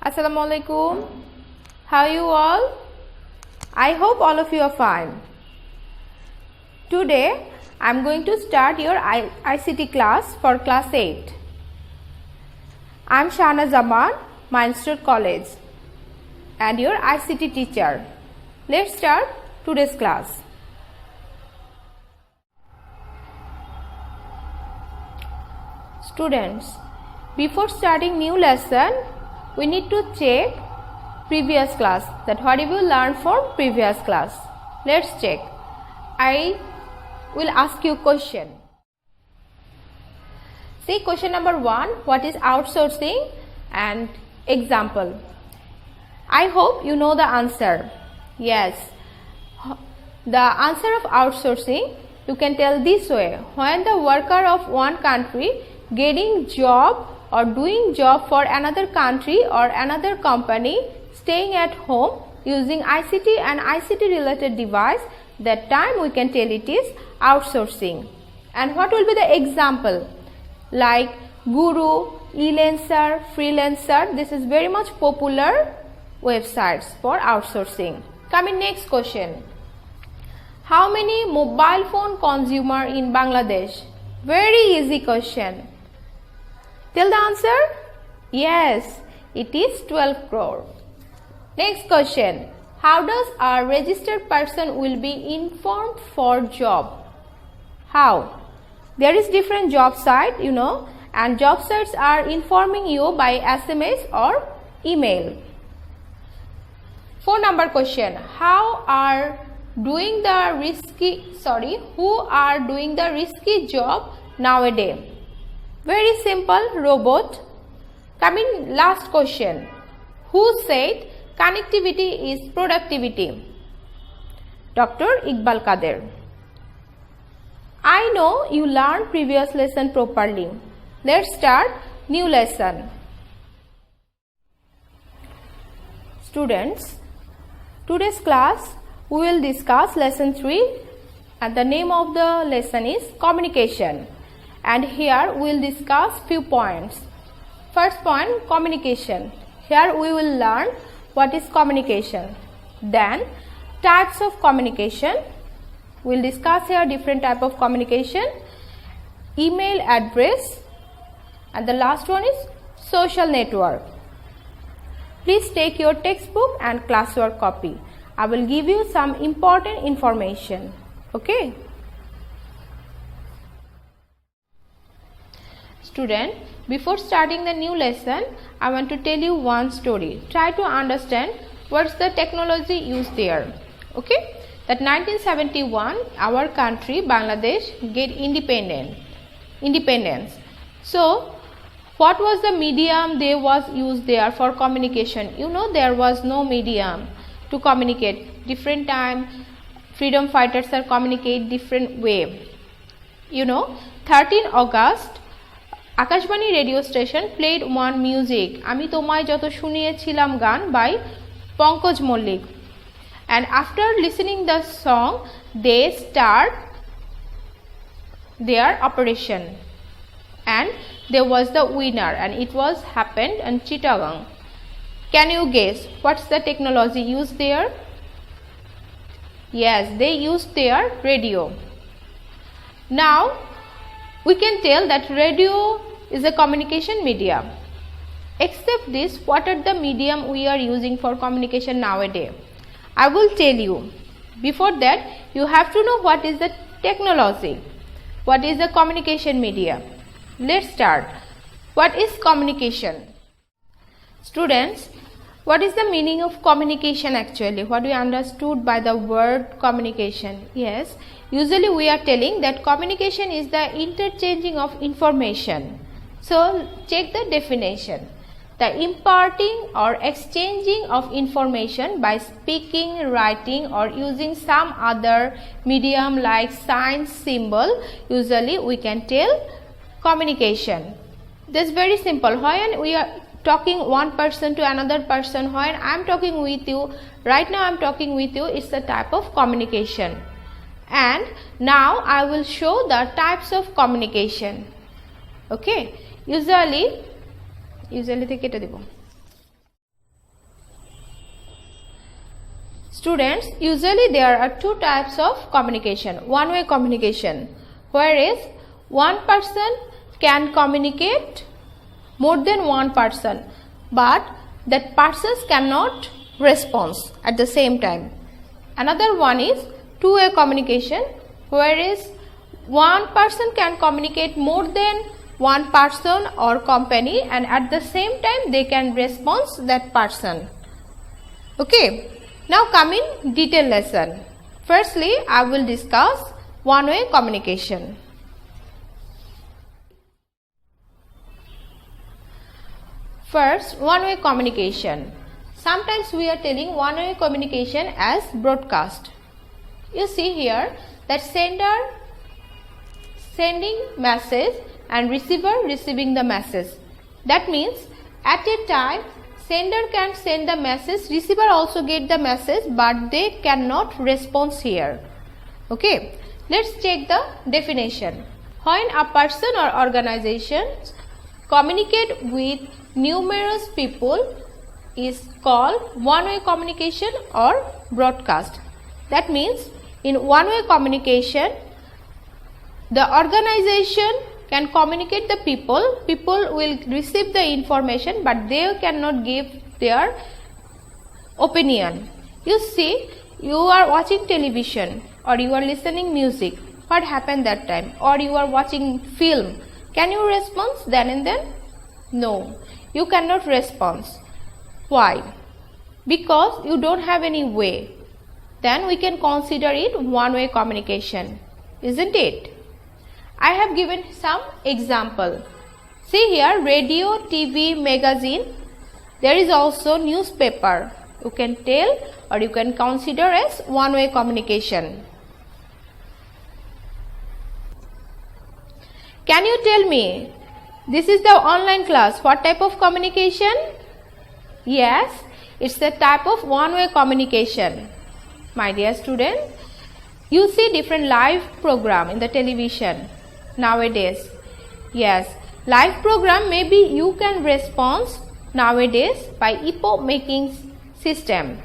Assalamu alaikum. How are you all? I hope all of you are fine. Today I am going to start your ICT class for class 8. I am Shahana Zaman, Mainstreet College, and your ICT teacher. Let's start today's class. Students, before starting new lesson, we need to check previous class, that what have you learned from previous class. Let's check. I will ask you question. See question number 1, what is outsourcing, and example. I hope you know the answer. Yes, the answer of outsourcing you can tell this way: when the worker of one country getting job or doing job for another country or another company, staying at home using ICT and ICT related device, that time we can tell it is outsourcing. And what will be the example? Like Guru, Elancer, Freelancer. This is very much popular websites for outsourcing. Coming next question. How many mobile phone consumer in Bangladesh? Very easy question. Tell the answer? Yes, it is 12 crore. Next question. How does a registered person will be informed for job? How? There is different job site, and job sites are informing you by SMS or email. 4 number question. Who are doing the risky job nowadays? Very simple, robot. Coming last question. Who said connectivity is productivity? Dr. Iqbal Kader. I know you learned previous lesson properly. Let's start new lesson. Students, today's class we will discuss lesson 3, and the name of the lesson is communication. And here we will discuss few points. First point, communication. Here we will learn what is communication. Then types of communication. We will discuss here different type of communication. Email address. And the last one is social network. Please take your textbook and classwork copy. I will give you some important information. Okay. Student, before starting the new lesson, I want to tell you one story. Try to understand what's the technology used there. Okay? That 1971, our country, Bangladesh, get independence. So, what was the medium they was used there for communication? There was no medium to communicate. Different time, freedom fighters are communicate different way. 13 August, Akashbani radio station played one music, Ami Tomaye Joto Shuniyechilam Gan by Pankaj Mollik. And after listening the song, they start their operation. And there was the winner, and it was happened in Chittagong. Can you guess what's the technology used there? Yes, they used their radio. Now, we can tell that radio is a communication medium. Except this, what are the medium we are using for communication nowadays? I will tell you. Before that, you have to know what is the technology. What is the communication medium? Let's start. What is communication? Students, what is the meaning of communication actually? What we understood by the word communication? Yes, usually we are telling that communication is the interchanging of information. So, check the definition. The imparting or exchanging of information by speaking, writing or using some other medium like signs, symbol, usually we can tell communication. This is very simple. When we are talking one person to another person, when I am talking with you, right now I am talking with you, it's a type of communication. And now I will show the types of communication. Okay, usually থেকে কেটে দেব। Students, usually there are two types of communication. One-way communication, whereas one person can communicate more than one person, but that persons cannot respond at the same time. Another one is two-way communication, whereas one person can communicate more than one person or company, and at the same time they can respond that person. Okay. Now come in detail lesson. Firstly, I will discuss one-way communication. First, one-way communication. Sometimes we are telling one-way communication as broadcast. You see here that sender sending message and receiver receiving the message. That means at a time sender can send the message, receiver also get the message, but they cannot respond here. Okay, let's check the definition. When a person or organization communicate with numerous people is called one-way communication or broadcast. That means in one-way communication, the organization can communicate the people will receive the information, but they cannot give their opinion. You see, you are watching television or you are listening music. What happened that time? Or you are watching film. Can you respond then and then? No, you cannot respond. Why? Because you don't have any way. Then we can consider it one-way communication, isn't it? I have given some example. See here, radio, TV, magazine. There is also newspaper. You can tell or you can consider as one-way communication. Can you tell me, this is the online class, what type of communication? Yes, it's the type of one-way communication. My dear student, you see different live program in the television nowadays. Yes, live program maybe you can respond nowadays by epoch making system.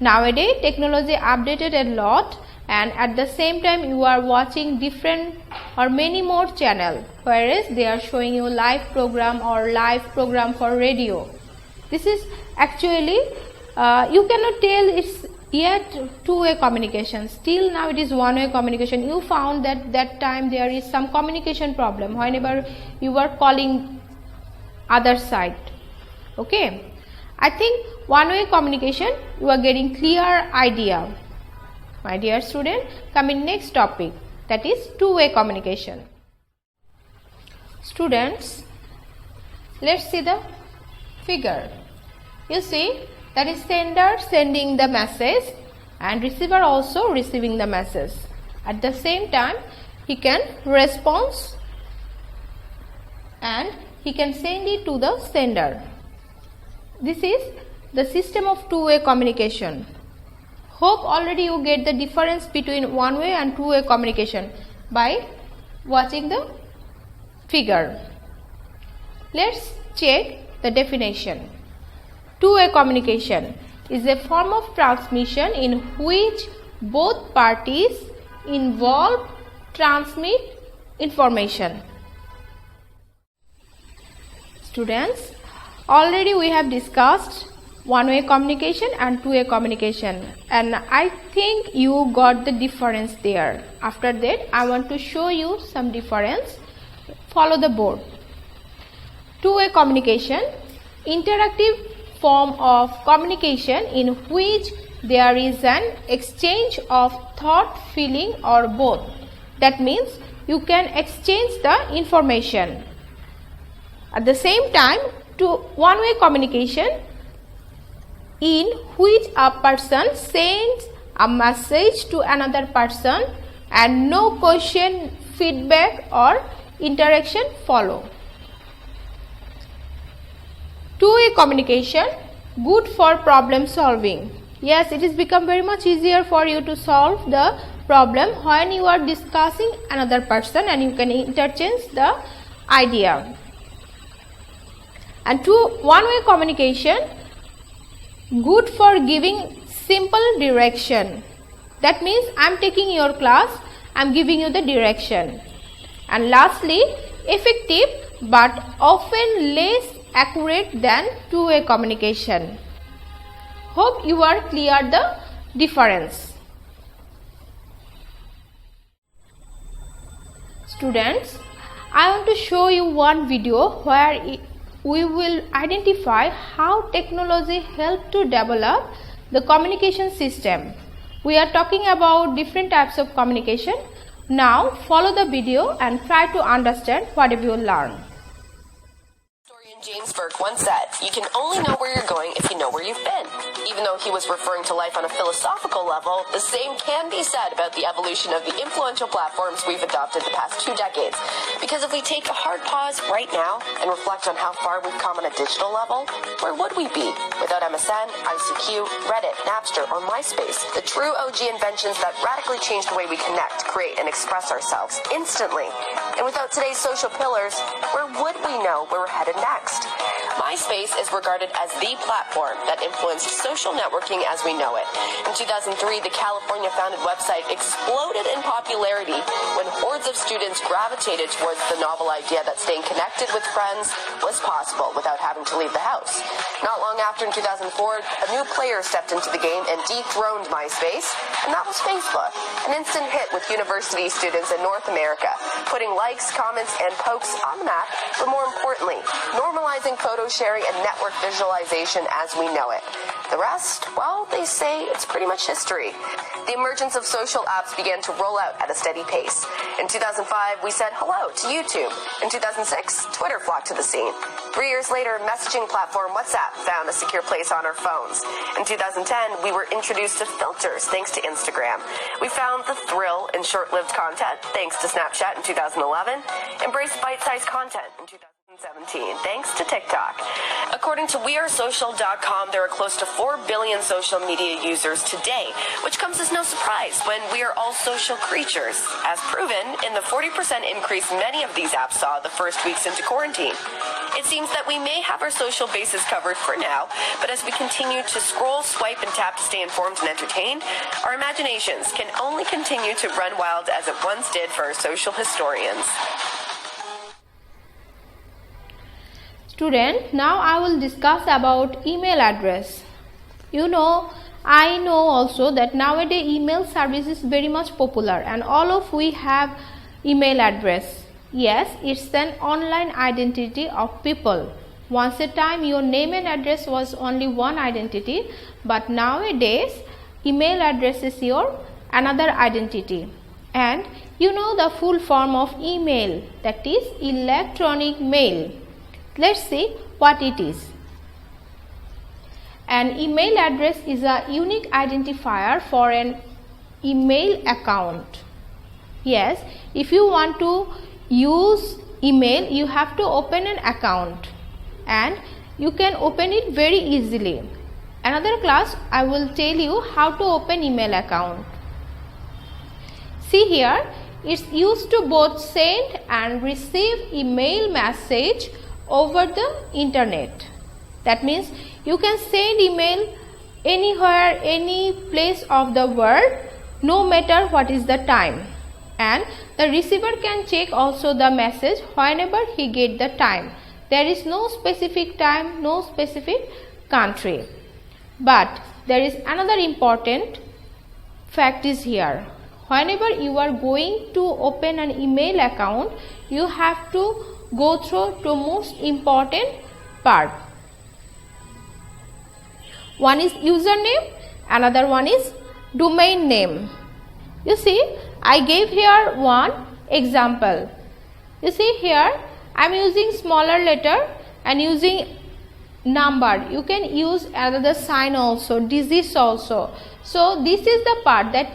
Nowadays technology updated a lot, and at the same time you are watching different or many more channel, whereas they are showing you live program or live program for radio. This is actually you cannot tell it's yet two-way communication. Still now it is one-way communication. You found that time there is some communication problem whenever you are calling other side. Okay, I think one-way communication you are getting clear idea. My dear student, come in next topic, that is two-way communication. Students, let's see the figure. You see, that is sender sending the message and receiver also receiving the message. At the same time, he can respond and he can send it to the sender. This is the system of two-way communication. Hope already you get the difference between one-way and two-way communication by watching the figure. Let's check the definition. Two-way communication is a form of transmission in which both parties involved transmit information. Students, already we have discussed one-way communication and two-way communication, and I think you got the difference there. After that, I want to show you some difference. Follow the board. Two-way communication, interactive form of communication in which there is an exchange of thought, feeling or both. That means you can exchange the information. At the same time, one-way communication in which a person sends a message to another person and no question, feedback or interaction follow. Two-way communication, good for problem solving. Yes, it has become very much easier for you to solve the problem when you are discussing another person and you can interchange the idea. And one-way communication, good for giving simple direction. That means I am taking your class, I am giving you the direction. And lastly, effective but often less accurate than two-way communication. Hope you are clear the difference. Students, I want to show you one video where we will identify how technology helped to develop the communication system. We are talking about different types of communication. Now follow the video and try to understand what you will learn. James Burke once said, "You can only know where you're going if you know where you've been." Even though he was referring to life on a philosophical level, the same can be said about the evolution of the influential platforms we've adopted the past 2 decades. Because if we take a hard pause right now and reflect on how far we've come on a digital level, where would we be without MSN, ICQ, Reddit, Napster, or MySpace? The true OG inventions that radically changed the way we connect, create, and express ourselves instantly. And without today's social pillars, where would we know where we're headed next? MySpace is regarded as the platform that influenced social networking as we know it. In 2003, the California-founded website exploded in popularity when hordes of students gravitated towards the novel idea that staying connected with friends was possible without having to leave the house. Not long after, in 2004, a new player stepped into the game and dethroned MySpace, and that was Facebook, an instant hit with university students in North America, putting likes, comments, and pokes on the map, but more importantly, normalizing photo sharing and network visualization as we know it. The rest, well, they say it's pretty much history. The emergence of social apps began to roll out at a steady pace. In 2005, we said hello to YouTube. In 2006, Twitter flocked to the scene. 3 years later, messaging platform WhatsApp found a secure place on our phones. In 2010, we were introduced to filters thanks to Instagram. We found the thrill in short-lived content thanks to Snapchat in 2011, embraced bite-sized content in 2017 thanks to TikTok. According to wearesocial.com, there are close to 4 billion social media users today, which comes as no surprise when we are all social creatures, as proven in the 40% increase many of these apps saw the first weeks into quarantine. It seems that we may have our social bases covered for now, but as we continue to scroll, swipe, and tap to stay informed and entertained, our imaginations can only continue to run wild as it once did for our social historians. Student, now I will discuss about email address. I know also that nowadays email service is very much popular and all of we have email address. Yes, it's an online identity of people. Once a time your name and address was only one identity, but nowadays email address is your another identity. And the full form of email, that is electronic mail. Let's see what it is. An email address is a unique identifier for an email account. Yes, if you want to use email, you have to open an account and you can open it very easily. Another class I will tell you how to open email account. See here, it's used to both send and receive email message over the internet. That means you can send email anywhere, any place of the world, no matter what is the time, and the receiver can check also the message whenever he get the time. There is no specific time, no specific country. But there is another important fact is here. Whenever you are going to open an email account, you have to go through to most important part. One is username, another one is domain name. You see, I gave here one example. You see here, I am using smaller letter and using number. You can use another sign also, digits also. So this is the part that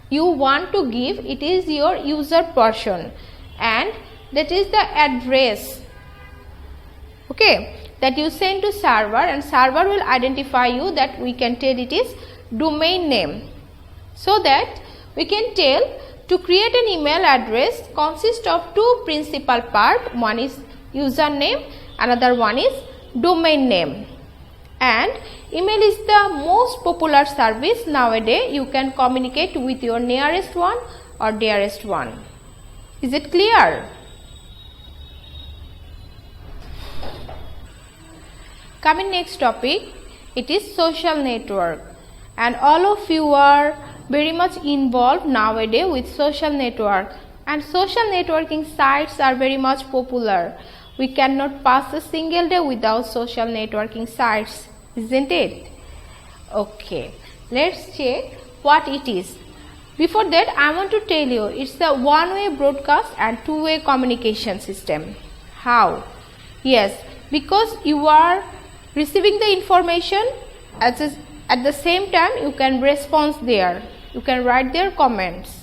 you want to give. It is your user portion, and that is the address, okay, that you send to server, and server will identify you, that we can tell it is domain name. So that we can tell to create an email address consists of two principal part. One is username, another one is domain name. And email is the most popular service nowadays. You can communicate with your nearest one or dearest one. Is it clear? Coming next topic, it is social network, and all of you are very much involved nowadays with social network, and social networking sites are very much popular. We cannot pass a single day without social networking sites, isn't it? Okay, let's check what it is. Before that, I want to tell you it's a one-way broadcast and two-way communication system. How? Yes, because you are receiving the information at the same time you can respond there, you can write their comments.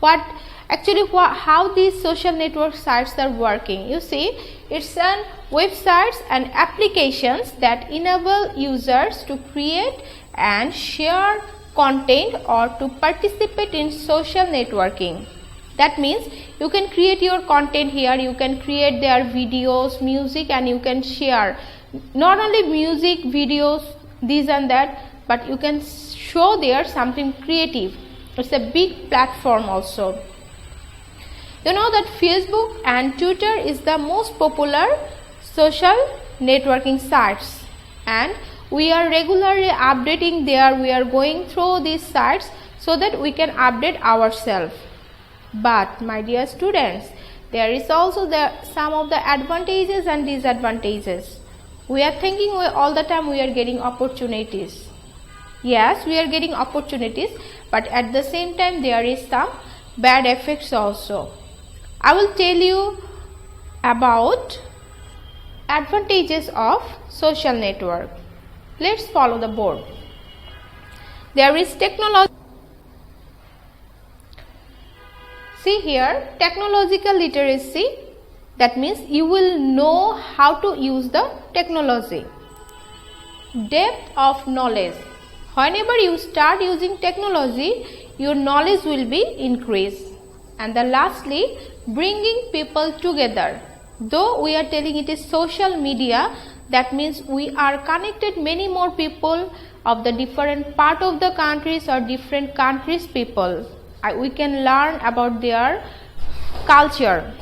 How these social network sites are working, you see, it's an websites and applications that enable users to create and share content or to participate in social networking. That means you can create your content here, you can create their videos, music, and you can share not only music, videos, this and that, but you can show there something creative. It's a big platform also. You know that Facebook and Twitter is the most popular social networking sites, and we are regularly updating there. We are going through these sites so that we can update ourselves. But my dear students, there is also some of the advantages and disadvantages. We are thinking all the time we are getting opportunities. Yes, we are getting opportunities, but at the same time there is some bad effects also. I will tell you about advantages of social network. Let's follow the board. There is technology. See here, technological literacy. That means you will know how to use the technology. Depth of knowledge. Whenever you start using technology, your knowledge will be increased. And then lastly, bringing people together. Though we are telling it is social media, that means we are connected many more people of the different part of the countries or different countries people. We can learn about their culture.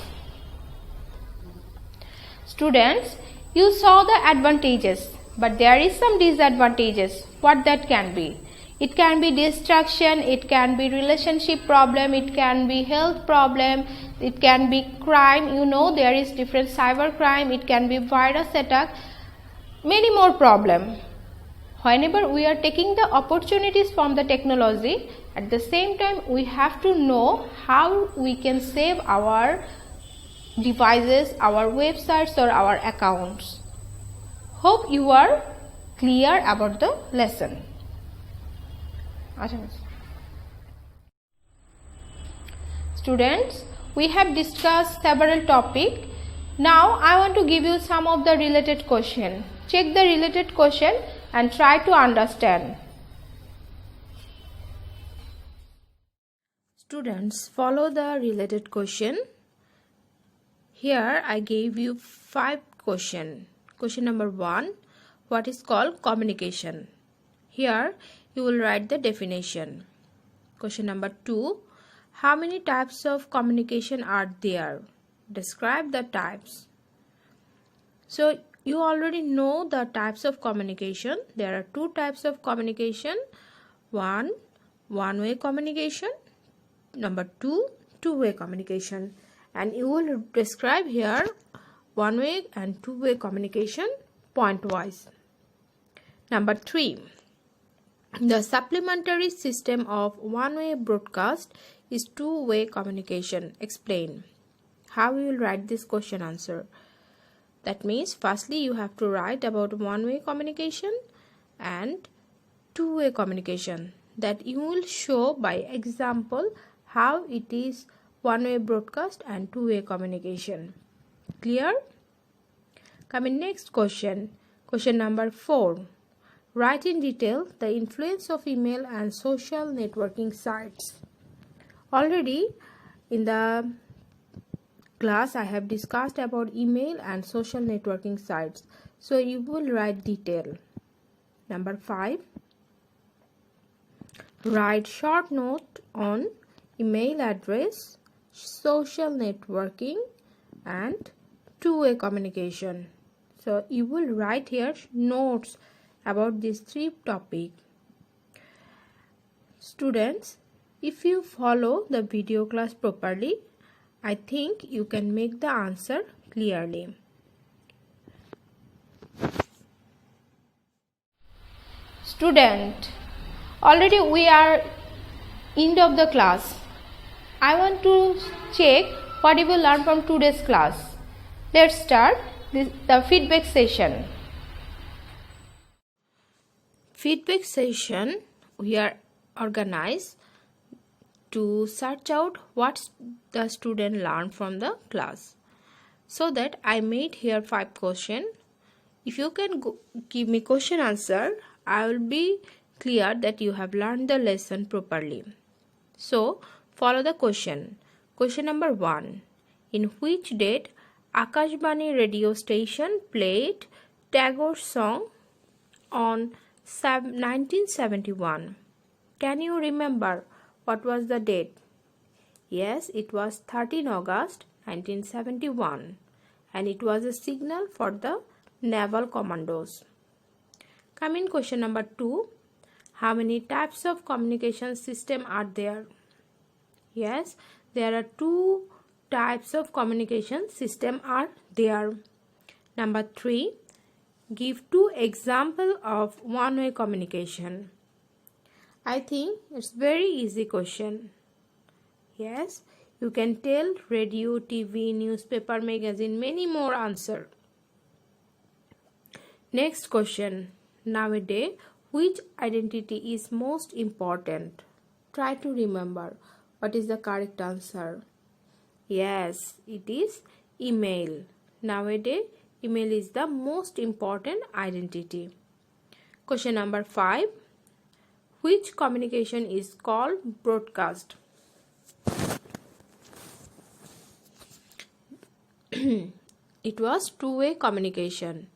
Students, you saw the advantages, but there is some disadvantages. What that can be? It can be distraction, it can be relationship problem, it can be health problem, it can be crime. You know, there is different cyber crime, it can be virus attack, many more problem. Whenever we are taking the opportunities from the technology, at the same time we have to know how we can save our devices, our websites or our accounts. Hope you are clear about the lesson. Students, we have discussed several topics. Now I want to give you some of the related question. Check the related question and try to understand. Students, follow the related question. Here I gave you 5 questions. Question number 1, what is called communication? Here you will write the definition. Question number 2, how many types of communication are there? Describe the types. So you already know the types of communication. There are 2 types of communication. One-way communication. Number 2, two-way communication. And you will describe here one-way and two-way communication point-wise. Number 3, the supplementary system of one-way broadcast is two-way communication. Explain. How you will write this question answer? That means firstly you have to write about one-way communication and two-way communication. That you will show by example how it is one-way broadcast and two-way communication. Clear? Coming next question. Question number 4. Write in detail the influence of email and social networking sites. Already in the class I have discussed about email and social networking sites. So you will write detail. Number 5, write short note on email address, social networking and two-way communication. So you will write here notes about these 3 topics. Students, if you follow the video class properly, I think you can make the answer clearly. Student, already we are end of the class. I want to check what you will learn from today's class. Let's start the feedback session. Feedback session we are organized to search out what the student learned from the class. So that I made here 5 questions. If you can give me question answer, I will be clear that you have learned the lesson properly. So follow the question. Question number 1. In which date Akashbani radio station played Tagore's song on 1971? Can you remember what was the date? Yes, it was 13 August 1971 and it was a signal for the naval commandos. Coming question number 2. How many types of communication system are there? Yes, there are 2 types of communication system are there. Number 3. Give 2 examples of one-way communication. I think it's very easy question. Yes, you can tell radio, TV, newspaper, magazine, many more answer. Next question. Nowadays, which identity is most important? Try to remember what is the correct answer. Yes, it is email. Nowadays, email is the most important identity. Question number 5. Which communication is called broadcast? It was two-way communication.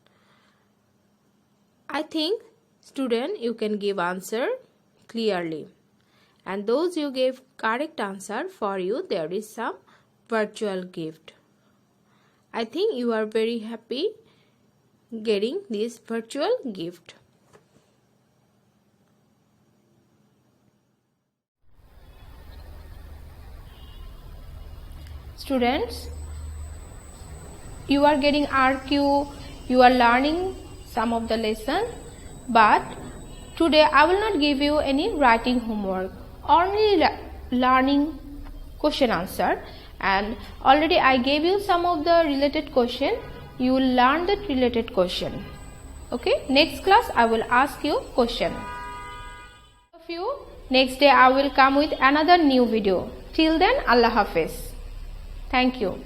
I think student you can give answer clearly, and those you gave correct answer, for you there is some virtual gift. I think you are very happy getting this virtual gift. Students, you are getting RQ, you are learning some of the lesson, but today I will not give you any writing homework, only learning question answer, and already I gave you some of the related question. You will learn that related question. Okay, next class I will ask you question. Next day I will come with another new video. Till then, Allah Hafiz. Thank you.